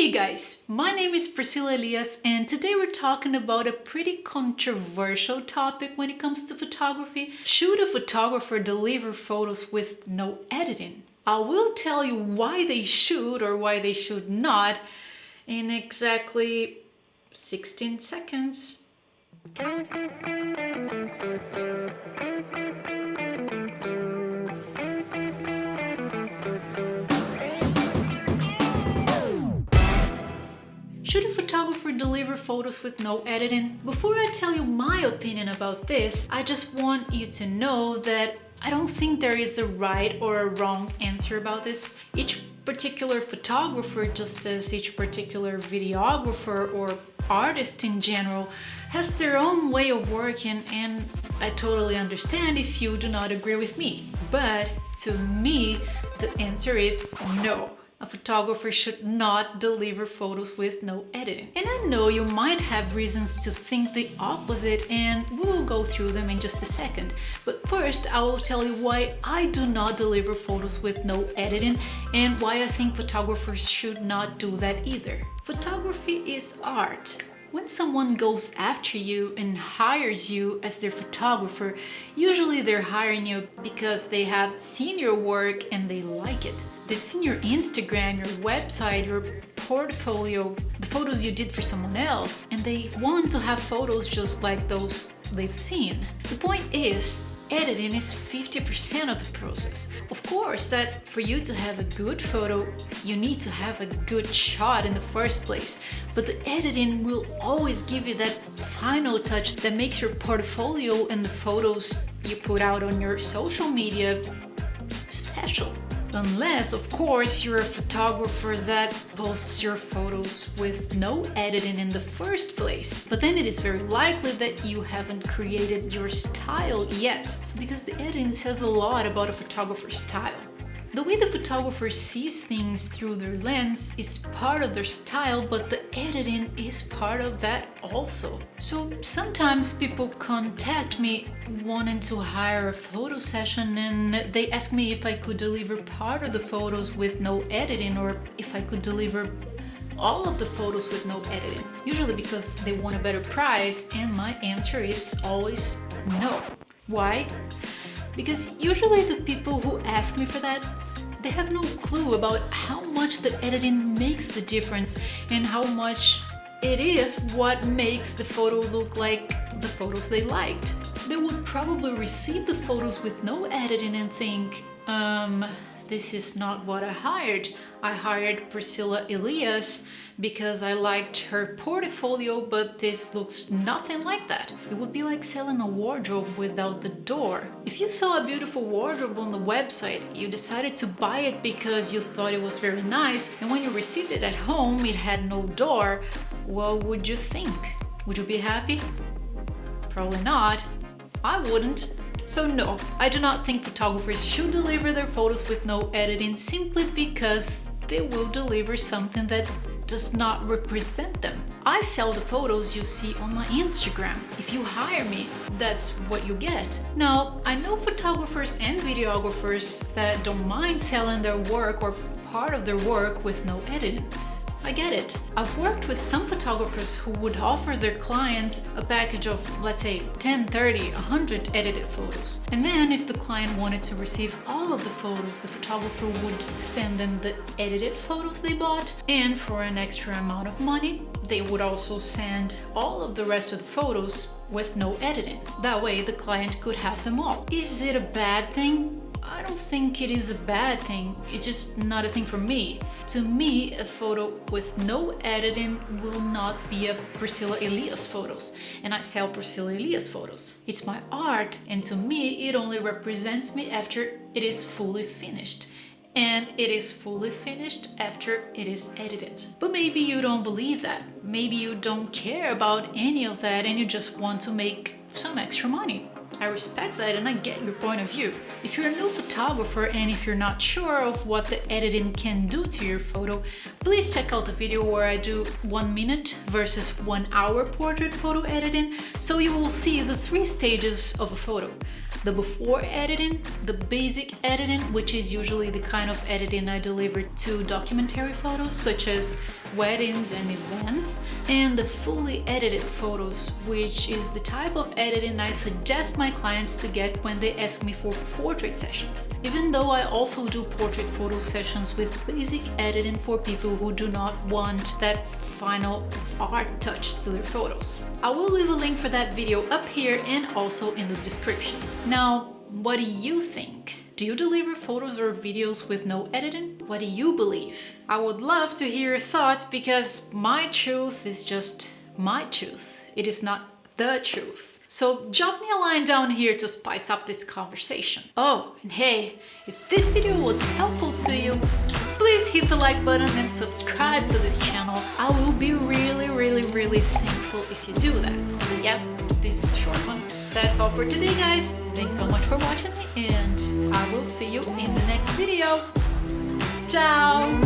Hey guys, my name is Priscilla Elias and today we're talking about a pretty controversial topic when it comes to photography. Should a photographer deliver photos with no editing? I will tell you why they should or why they should not in exactly 16 seconds. Should a photographer deliver photos with no editing? Before I tell you my opinion about this, I just want you to know that I don't think there is a right or a wrong answer about this. Each particular photographer, just as each particular videographer or artist in general, has their own way of working, and I totally understand if you do not agree with me. But to me, the answer is no. A photographer should not deliver photos with no editing. And I know you might have reasons to think the opposite, and we'll go through them in just a second. But first, I will tell you why I do not deliver photos with no editing and why I think photographers should not do that either. Photography is art. When someone goes after you and hires you as their photographer, usually they're hiring you because they have seen your work and they like it. They've seen your Instagram, your website, your portfolio, the photos you did for someone else, and they want to have photos just like those they've seen. The point is, editing is 50% of the process. Of course, that for you to have a good photo, you need to have a good shot in the first place. But the editing will always give you that final touch that makes your portfolio and the photos you put out on your social media special. Unless, of course, you're a photographer that posts your photos with no editing in the first place. But then it is very likely that you haven't created your style yet, because the editing says a lot about a photographer's style. The way the photographer sees things through their lens is part of their style, but the editing is part of that also. So sometimes people contact me wanting to hire a photo session, and they ask me if I could deliver part of the photos with no editing or if I could deliver all of the photos with no editing. Usually because they want a better price, and my answer is always no. Why? Because usually the people who ask me for that, they have no clue about how much the editing makes the difference and how much it is what makes the photo look like the photos they liked. They would probably receive the photos with no editing and think, this is not what I hired. I hired Priscilla Elias because I liked her portfolio, but this looks nothing like that. It would be like selling a wardrobe without the door. If you saw a beautiful wardrobe on the website, you decided to buy it because you thought it was very nice, and when you received it at home, it had no door, what would you think? Would you be happy? Probably not. I wouldn't. So no, I do not think photographers should deliver their photos with no editing simply because they will deliver something that does not represent them. I sell the photos you see on my Instagram. If you hire me, that's what you get. Now, I know photographers and videographers that don't mind selling their work or part of their work with no editing. I get it. I've worked with some photographers who would offer their clients a package of, let's say, 10, 30, 100 edited photos. And then if the client wanted to receive all of the photos, the photographer would send them the edited photos they bought, and for an extra amount of money, they would also send all of the rest of the photos with no editing. That way the client could have them all. Is it a bad thing? I don't think it is a bad thing. It's just not a thing for me. To me, a photo with no editing will not be a Priscilla Elias photos, and I sell Priscilla Elias photos. It's my art, and to me, it only represents me after it is fully finished. And it is fully finished after it is edited. But maybe you don't believe that. Maybe you don't care about any of that and you just want to make some extra money. I respect that and I get your point of view. If you're a new photographer and if you're not sure of what the editing can do to your photo, please check out the video where I do 1 minute versus 1 hour portrait photo editing, so you will see the 3 stages of a photo. The before editing, the basic editing, which is usually the kind of editing I deliver to documentary photos, such as weddings and events, and the fully edited photos, which is the type of editing I suggest my clients to get when they ask me for portrait sessions, even though I also do portrait photo sessions with basic editing for people who do not want that final art touch to their photos. I will leave a link for that video up here and also in the description. Now, what do you think? Do you deliver photos or videos with no editing? What do you believe? I would love to hear your thoughts, because my truth is just my truth. It is not the truth. So drop me a line down here to spice up this conversation. Oh, and hey, if this video was helpful to you, please hit the like button and subscribe to this channel. I will be really thankful if you do that. So yeah, this is a short one. That's all for today, guys. Thanks so much for watching, and I will see you in the next video. Ciao!